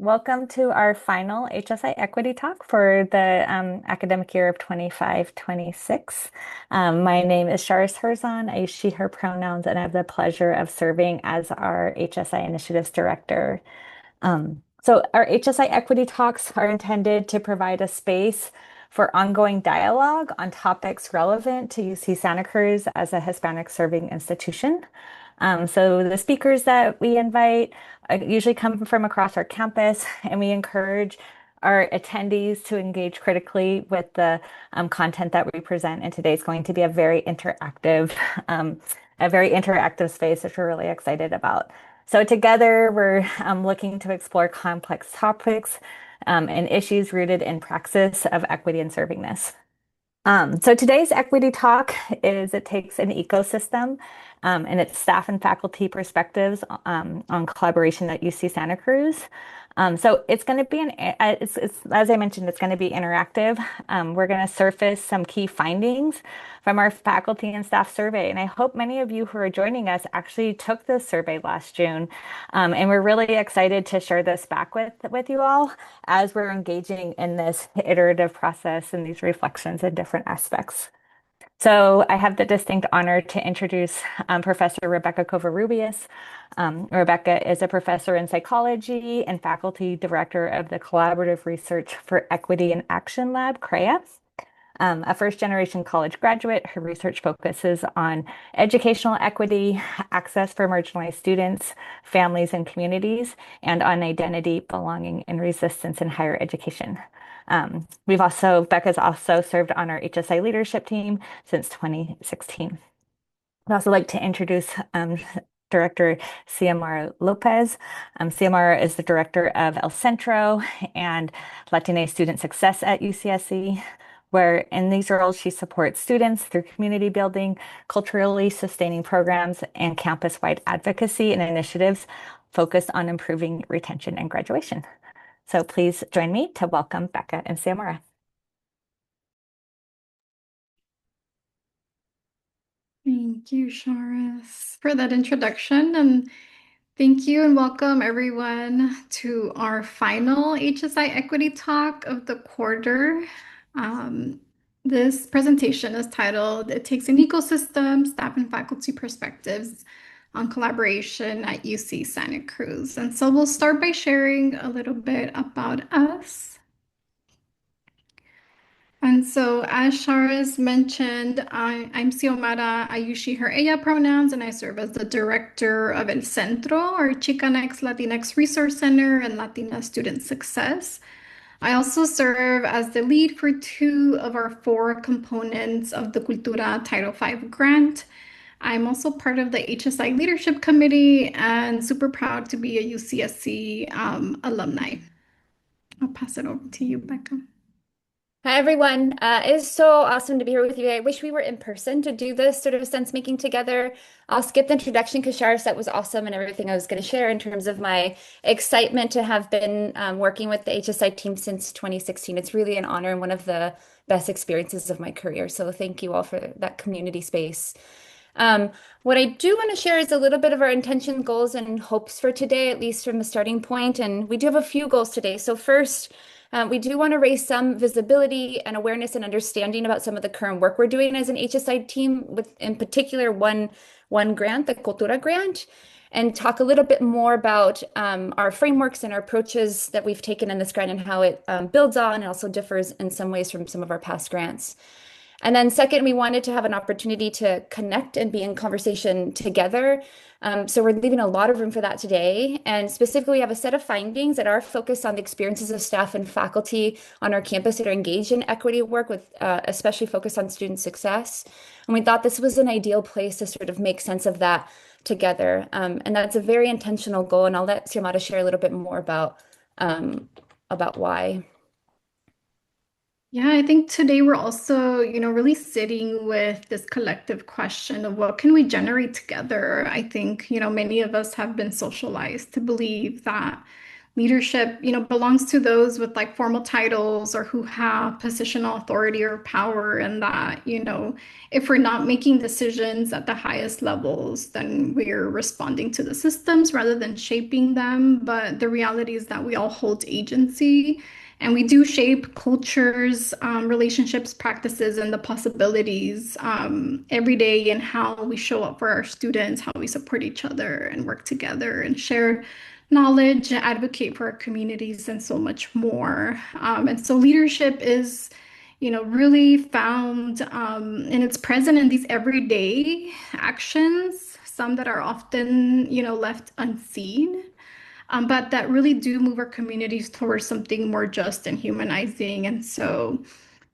Welcome to our final HSI Equity Talk for the academic year of 25-26. My name is Sharis Herzon. I use she, her pronouns, and I have the pleasure of serving as our HSI Initiatives Director. So our HSI Equity Talks are intended to provide a space for ongoing dialogue on topics relevant to UC Santa Cruz as a Hispanic serving institution. So the speakers that we invite usually come from across our campus, and we encourage our attendees to engage critically with the content that we present. And today is going to be a very interactive space, which we're really excited about. So together, we're looking to explore complex topics and issues rooted in praxis of equity and servingness. So today's equity talk it takes an ecosystem and its staff and faculty perspectives on collaboration at UC Santa Cruz. So it's going to be as I mentioned, it's going to be interactive. We're going to surface some key findings from our faculty and staff survey. And I hope many of you who are joining us actually took this survey last June. And we're really excited to share this back with you all as we're engaging in this iterative process and these reflections in different aspects. So I have the distinct honor to introduce Professor Rebecca Covarrubias. Rebecca is a professor in psychology and faculty director of the Collaborative Research for Equity and Action Lab, CREA. A first-generation college graduate, her research focuses on educational equity, access for marginalized students, families, and communities, and on identity, belonging, and resistance in higher education. Becca's also served on our HSI leadership team since 2016. I'd also like to introduce Director Xiomara Lopez. Xiomara is the director of El Centro and Latina Student Success at UCSC, where in these roles she supports students through community building, culturally sustaining programs, and campus-wide advocacy and initiatives focused on improving retention and graduation. So please join me to welcome Becca and Xiomara. Thank you, Sharis, for that introduction. And thank you and welcome everyone to our final HSI Equity Talk of the quarter. This presentation is titled, It Takes an Ecosystem, Staff and Faculty Perspectives on Collaboration at UC Santa Cruz. And so we'll start by sharing a little bit about us. And so, as Sharis mentioned, I'm Xiomara. I use she, her, ella pronouns, and I serve as the director of El Centro, or Chicanx Latinx Resource Center and Latina Student Success. I also serve as the lead for two of our four components of the CULTURA Title V grant. I'm also part of the HSI Leadership Committee and super proud to be a UCSC alumni. I'll pass it over to you, Becca. Hi, everyone. It is so awesome to be here with you. I wish we were in person to do this sort of sense making together. I'll skip the introduction because Sharis, that was awesome and everything I was going to share in terms of my excitement to have been working with the HSI team since 2016. It's really an honor and one of the best experiences of my career. So thank you all for that community space. What I do want to share is a little bit of our intention, goals, and hopes for today, at least from the starting point. And we do have a few goals today. So first, we do want to raise some visibility and awareness and understanding about some of the current work we're doing as an HSI team, with in particular one grant, the CULTURA grant, and talk a little bit more about our frameworks and our approaches that we've taken in this grant and how it builds on and also differs in some ways from some of our past grants. And then second, we wanted to have an opportunity to connect and be in conversation together. So we're leaving a lot of room for that today. And specifically, we have a set of findings that are focused on the experiences of staff and faculty on our campus that are engaged in equity work, with especially focused on student success. And we thought this was an ideal place to sort of make sense of that together. And that's a very intentional goal. And I'll let Xiomara share a little bit more about why. Yeah, I think today we're also, really sitting with this collective question of what can we generate together? I think, many of us have been socialized to believe that leadership, belongs to those with like formal titles or who have positional authority or power, and that, if we're not making decisions at the highest levels, then we're responding to the systems rather than shaping them. But the reality is that we all hold agency. And we do shape cultures, relationships, practices, and the possibilities every day in how we show up for our students, how we support each other and work together and share knowledge, advocate for our communities, and so much more. And so leadership is, really found and it's present in these everyday actions, some that are often, left unseen, but that really do move our communities towards something more just and humanizing. And so,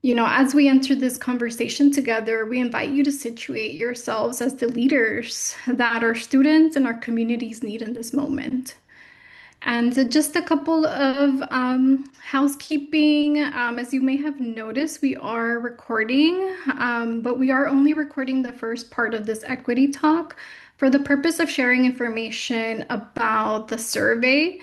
as we enter this conversation together, we invite you to situate yourselves as the leaders that our students and our communities need in this moment. And just a couple of housekeeping. As you may have noticed, we are recording, but we are only recording the first part of this equity talk for the purpose of sharing information about the survey.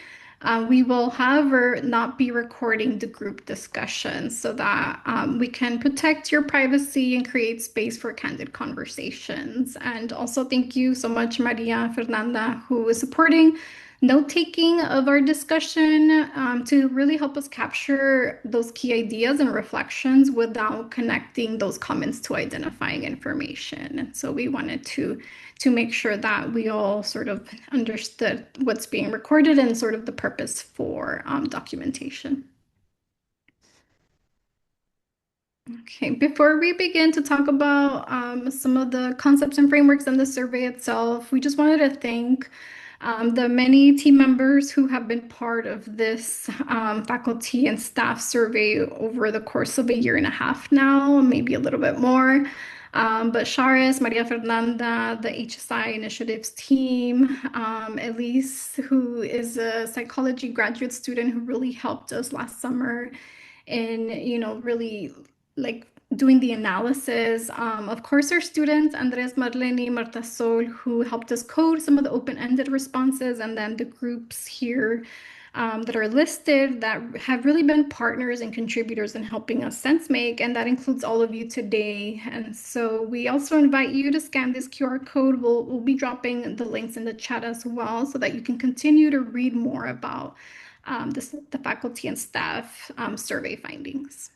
We will, however, not be recording the group discussion so that we can protect your privacy and create space for candid conversations. And also, thank you so much, Maria Fernanda, who is supporting note-taking of our discussion to really help us capture those key ideas and reflections without connecting those comments to identifying information. And so we wanted to make sure that we all sort of understood what's being recorded and sort of the purpose for documentation. Okay, before we begin to talk about some of the concepts and frameworks in the survey itself, we just wanted to thank the many team members who have been part of this faculty and staff survey over the course of a year and a half now, maybe a little bit more. But Charis, Maria Fernanda, the HSI initiatives team, Elise, who is a psychology graduate student who really helped us last summer in, really like doing the analysis. Of course, our students, Andres, Marlene, Marta Sol, who helped us code some of the open-ended responses, and then the groups here that are listed that have really been partners and contributors in helping us sense make, and that includes all of you today. And so we also invite you to scan this QR code. We'll be dropping the links in the chat as well so that you can continue to read more about the faculty and staff survey findings.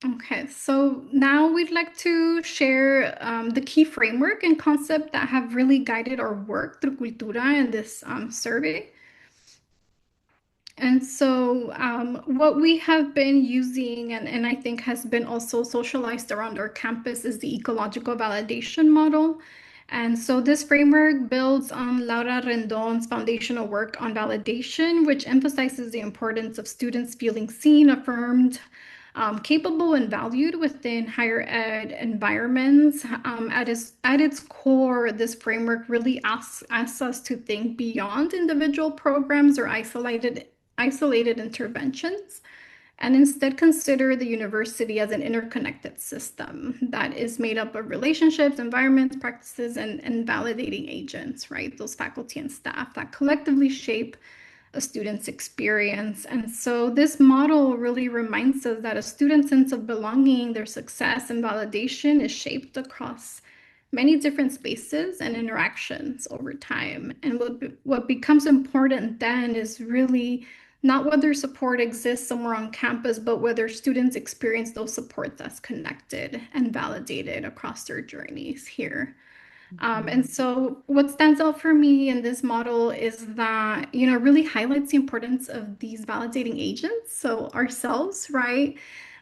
Okay, so now we'd like to share the key framework and concept that have really guided our work through Cultura in this survey. And so what we have been using and I think has been also socialized around our campus is the ecological validation model. And so this framework builds on Laura Rendon's foundational work on validation, which emphasizes the importance of students feeling seen, affirmed, capable and valued within higher ed environments. At its core, this framework really asks us to think beyond individual programs or isolated interventions, and instead consider the university as an interconnected system that is made up of relationships, environments, practices, and validating agents, right? Those faculty and staff that collectively shape a student's experience. And so this model really reminds us that a student's sense of belonging, their success, and validation is shaped across many different spaces and interactions over time. And what becomes important then is really not whether support exists somewhere on campus, but whether students experience those supports that's connected and validated across their journeys here. And so what stands out for me in this model is that, it really highlights the importance of these validating agents. So ourselves, right?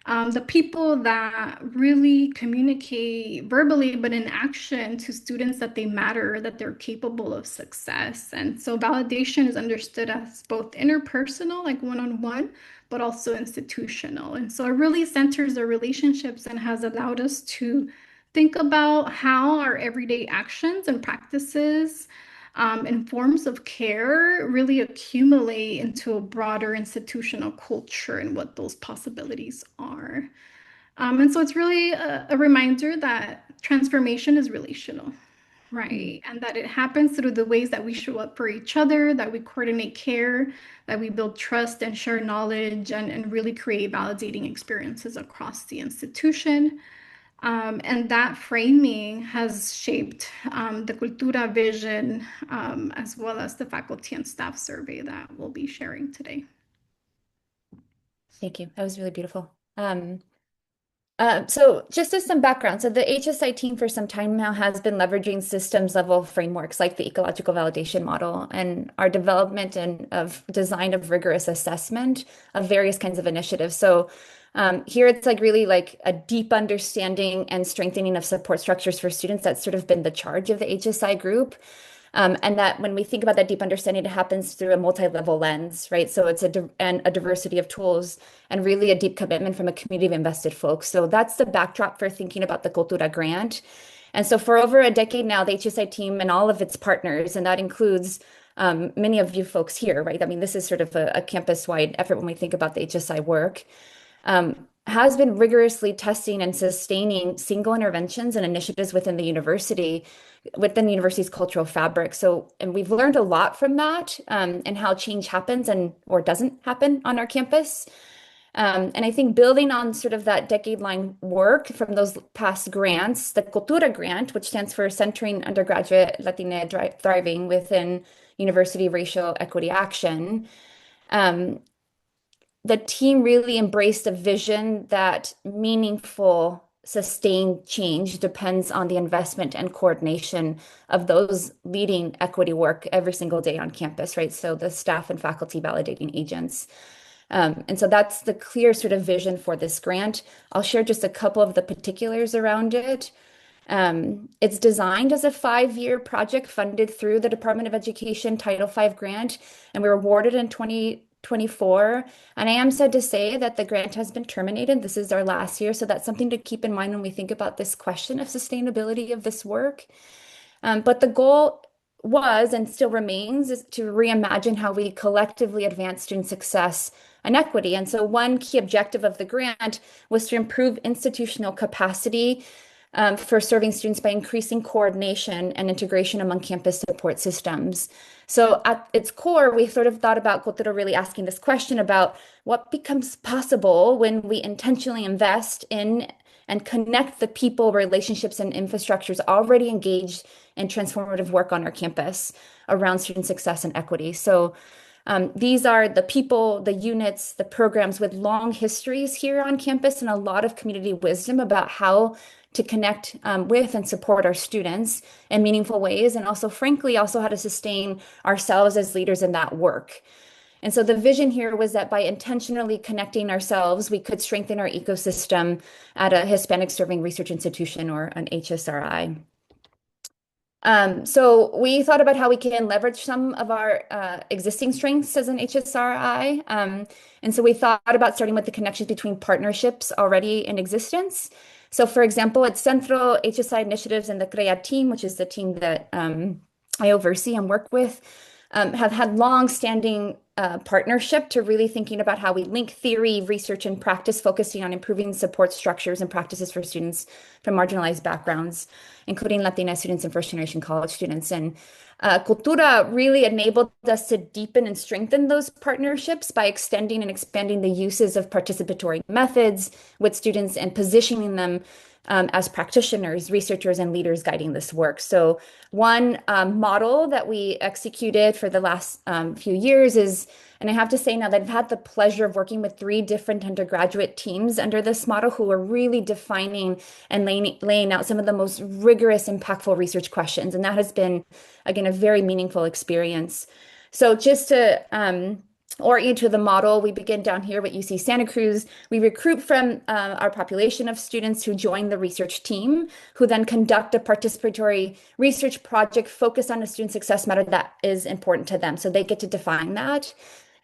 The people that really communicate verbally, but in action to students that they matter, that they're capable of success. And so validation is understood as both interpersonal, like one-on-one, but also institutional. And so it really centers the relationships and has allowed us to think about how our everyday actions and practices and forms of care really accumulate into a broader institutional culture and what those possibilities are. And so it's really a reminder that transformation is relational. Right. And that it happens through the ways that we show up for each other, that we coordinate care, that we build trust and share knowledge and really create validating experiences across the institution. And that framing has shaped the Cultura vision, as well as the faculty and staff survey that we'll be sharing today. Thank you. That was really beautiful. So just as some background, so the HSI team for some time now has been leveraging systems level frameworks like the ecological validation model and our development and of design of rigorous assessment of various kinds of initiatives. So here it's like really like a deep understanding and strengthening of support structures for students. That's sort of been the charge of the HSI group. And that when we think about that deep understanding, it happens through a multi-level lens, right? So it's a diversity of tools and really a deep commitment from a community of invested folks. So that's the backdrop for thinking about the Cultura grant. And so for over a decade now, the HSI team and all of its partners, and that includes many of you folks here, right? I mean, this is sort of a campus-wide effort when we think about the HSI work, has been rigorously testing and sustaining single interventions and initiatives within the university's cultural fabric. So, and we've learned a lot from that, and how change happens and or doesn't happen on our campus. And I think building on sort of that decade-long work from those past grants, the CULTURA grant, which stands for Centering Undergraduate Latina Thriving Within University Racial Equity Action, the team really embraced a vision that meaningful, sustained change depends on the investment and coordination of those leading equity work every single day on campus, right? So the staff and faculty validating agents. And so that's the clear sort of vision for this grant. I'll share just a couple of the particulars around it. It's designed as a 5-year project funded through the Department of Education Title V grant, and we were awarded in 2024. And I am sad to say that the grant has been terminated. This is our last year, so that's something to keep in mind when we think about this question of sustainability of this work. But the goal was and still remains is to reimagine how we collectively advance student success and equity. And so one key objective of the grant was to improve institutional capacity for serving students by increasing coordination and integration among campus support systems. So at its core, we sort of thought about Cultura really asking this question about what becomes possible when we intentionally invest in and connect the people, relationships, and infrastructures already engaged in transformative work on our campus around student success and equity. So these are the people, the units, the programs with long histories here on campus and a lot of community wisdom about how to connect with and support our students in meaningful ways, and also, frankly, also how to sustain ourselves as leaders in that work. And so the vision here was that by intentionally connecting ourselves, we could strengthen our ecosystem at a Hispanic serving research institution or an HSRI. So we thought about how we can leverage some of our existing strengths as an HSRI. And so we thought about starting with the connections between partnerships already in existence. So for example, at Central HSI Initiatives and the CREA team, which is the team that I oversee and work with, have had long-standing partnership to really thinking about how we link theory, research, and practice, focusing on improving support structures and practices for students from marginalized backgrounds, including Latina students and first-generation college students. And Cultura really enabled us to deepen and strengthen those partnerships by extending and expanding the uses of participatory methods with students and positioning them as practitioners, researchers, and leaders guiding this work. So one model that we executed for the last few years is, and I have to say now that I've had the pleasure of working with 3 different undergraduate teams under this model who are really defining and laying out some of the most rigorous, impactful research questions. And that has been, again, a very meaningful experience. So just to orient to the model, we begin down here with UC Santa Cruz. We recruit from our population of students who join the research team, who then conduct a participatory research project focused on a student success matter that is important to them. So they get to define that.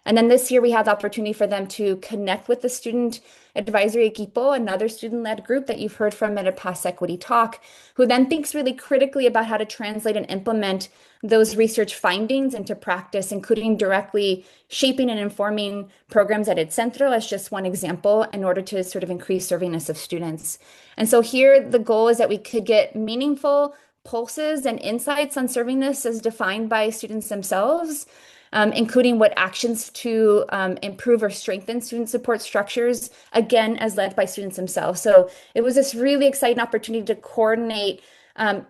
And then this year we have the opportunity for them to connect with the student advisory equipo, another student-led group that you've heard from at a past equity talk, who then thinks really critically about how to translate and implement those research findings into practice, including directly shaping and informing programs at its centro as just one example in order to sort of increase servingness of students. And so here the goal is that we could get meaningful pulses and insights on servingness as defined by students themselves, including what actions to improve or strengthen student support structures, again, as led by students themselves. So it was this really exciting opportunity to coordinate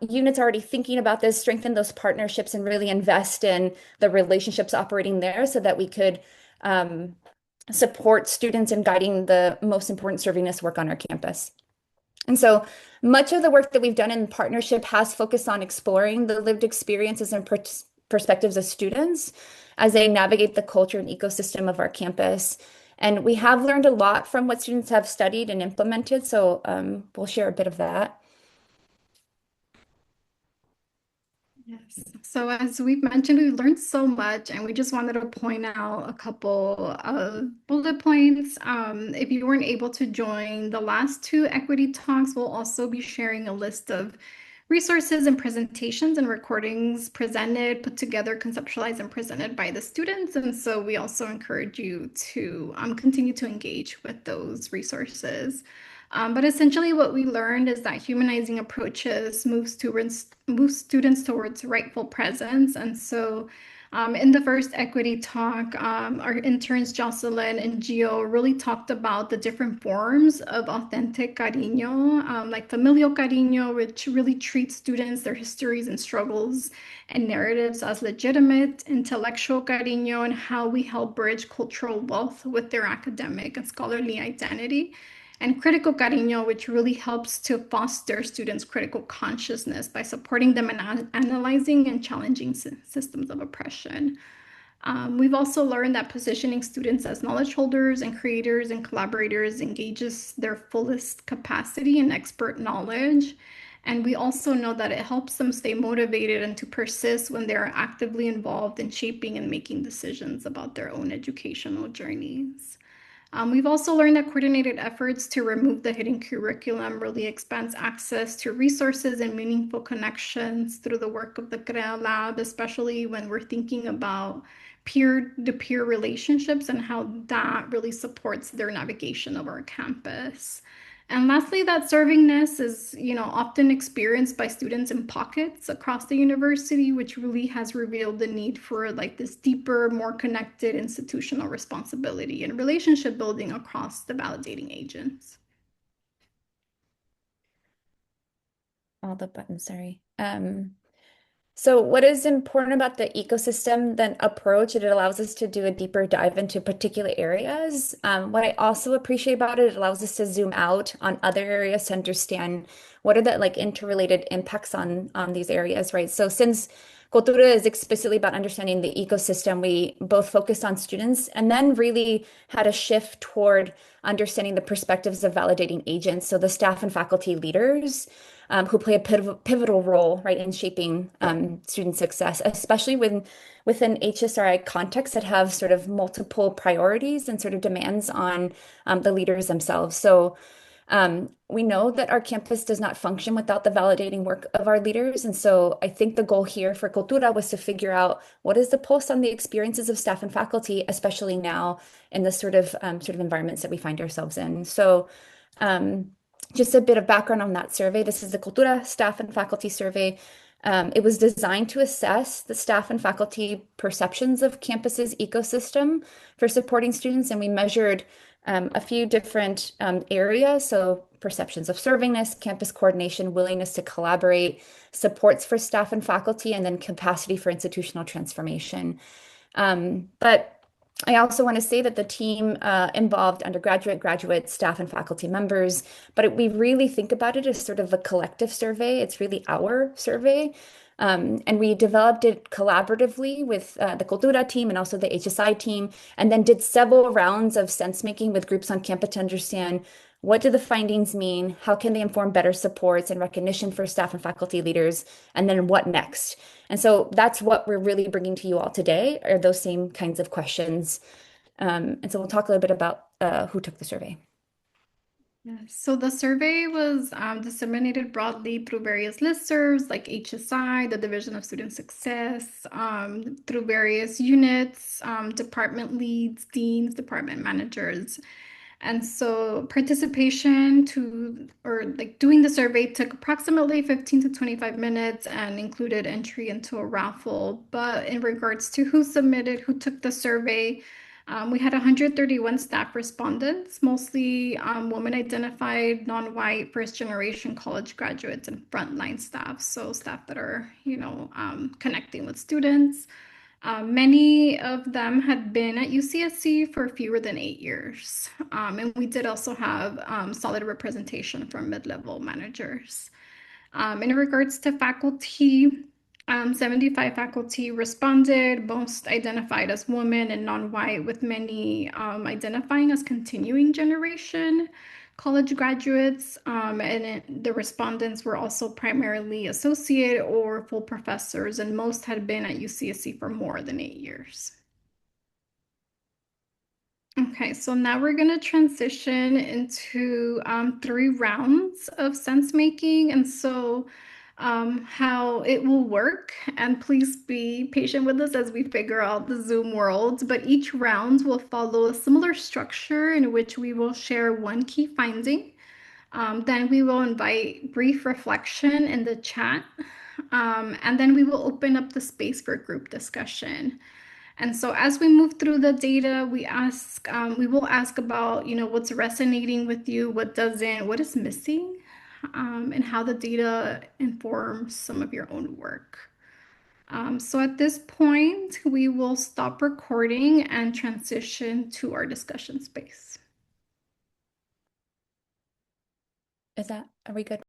units already thinking about this, strengthen those partnerships, and really invest in the relationships operating there so that we could support students in guiding the most important servingness work on our campus. And so much of the work that we've done in partnership has focused on exploring the lived experiences and perspectives of students as they navigate the culture and ecosystem of our campus. And we have learned a lot from what students have studied and implemented. So we'll share a bit of that. Yes. So as we've mentioned, we learned so much, and we just wanted to point out a couple of bullet points. If you weren't able to join the last two equity talks, we'll also be sharing a list of resources and presentations and recordings presented, put together, conceptualized, and presented by the students. And so we also encourage you to continue to engage with those resources. But essentially what we learned is that humanizing approaches move students towards rightful presence. And so in the first equity talk, our interns Jocelyn and Gio really talked about the different forms of authentic cariño, like familial cariño, which really treats students, their histories and struggles and narratives as legitimate, intellectual cariño, and how we help bridge cultural wealth with their academic and scholarly identity, and critical cariño, which really helps to foster students' critical consciousness by supporting them in analyzing and challenging systems of oppression. We've also learned that positioning students as knowledge holders and creators and collaborators engages their fullest capacity and expert knowledge. And we also know that it helps them stay motivated and to persist when they are actively involved in shaping and making decisions about their own educational journeys. We've also learned that coordinated efforts to remove the hidden curriculum really expands access to resources and meaningful connections through the work of the CREA Lab, especially when we're thinking about peer-to-peer relationships and how that really supports their navigation of our campus. And lastly, that servingness is, often experienced by students in pockets across the university, which really has revealed the need for like this deeper, more connected institutional responsibility and relationship building across the validating agents. All the buttons, sorry. So what is important about the ecosystem then approach, it allows us to do a deeper dive into particular areas. What I also appreciate about it, it allows us to zoom out on other areas to understand what are the like interrelated impacts on these areas, right? So since Cultura is explicitly about understanding the ecosystem, we both focused on students and then really had a shift toward understanding the perspectives of validating agents. So the staff and faculty leaders who play a pivotal role, right, in shaping student success, especially within HSRI contexts that have sort of multiple priorities and sort of demands on the leaders themselves. So we know that our campus does not function without the validating work of our leaders. And so I think the goal here for Cultura was to figure out what is the pulse on the experiences of staff and faculty, especially now in the sort of environments that we find ourselves in. So just a bit of background on that survey. This is the Cultura Staff and Faculty Survey. It was designed to assess the staff and faculty perceptions of campus's ecosystem for supporting students, and we measured a few different areas. So perceptions of servingness, campus coordination, willingness to collaborate, supports for staff and faculty, and then capacity for institutional transformation. But I also want to say that the team involved undergraduate, graduate, staff, and faculty members, but we really think about it as sort of a collective survey. It's really our survey. And we developed it collaboratively with the Cultura team and also the HSI team, and then did several rounds of sense making with groups on campus to understand what do the findings mean, how can they inform better supports and recognition for staff and faculty leaders, and then what next? And so that's what we're really bringing to you all today, are those same kinds of questions. And so we'll talk a little bit about who took the survey. Yes. So the survey was disseminated broadly through various listservs like HSI, the Division of Student Success, through various units, department leads, deans, department managers. And so participation to, or like doing the survey took approximately 15 to 25 minutes and included entry into a raffle. But in regards to who submitted, who took the survey, we had 131 staff respondents, mostly women identified, non-white, first generation college graduates and frontline staff. So staff that are, connecting with students. Many of them had been at UCSC for fewer than 8 years. And we did also have solid representation from mid-level managers. In regards to faculty, 75 faculty responded, most identified as women and non-white, with many identifying as continuing generation college graduates. The respondents were also primarily associate or full professors, and most had been at UCSC for more than 8 years. Okay, so now we're going to transition into 3 rounds of sense making. And so how it will work, and please be patient with us as we figure out the Zoom world, but each round will follow a similar structure in which we will share one key finding. Then we will invite brief reflection in the chat, and then we will open up the space for group discussion. And so as we move through the data, we will ask about, what's resonating with you, what doesn't, what is missing, and how the data informs some of your own work. So at this point, we will stop recording and transition to our discussion space. Are we good?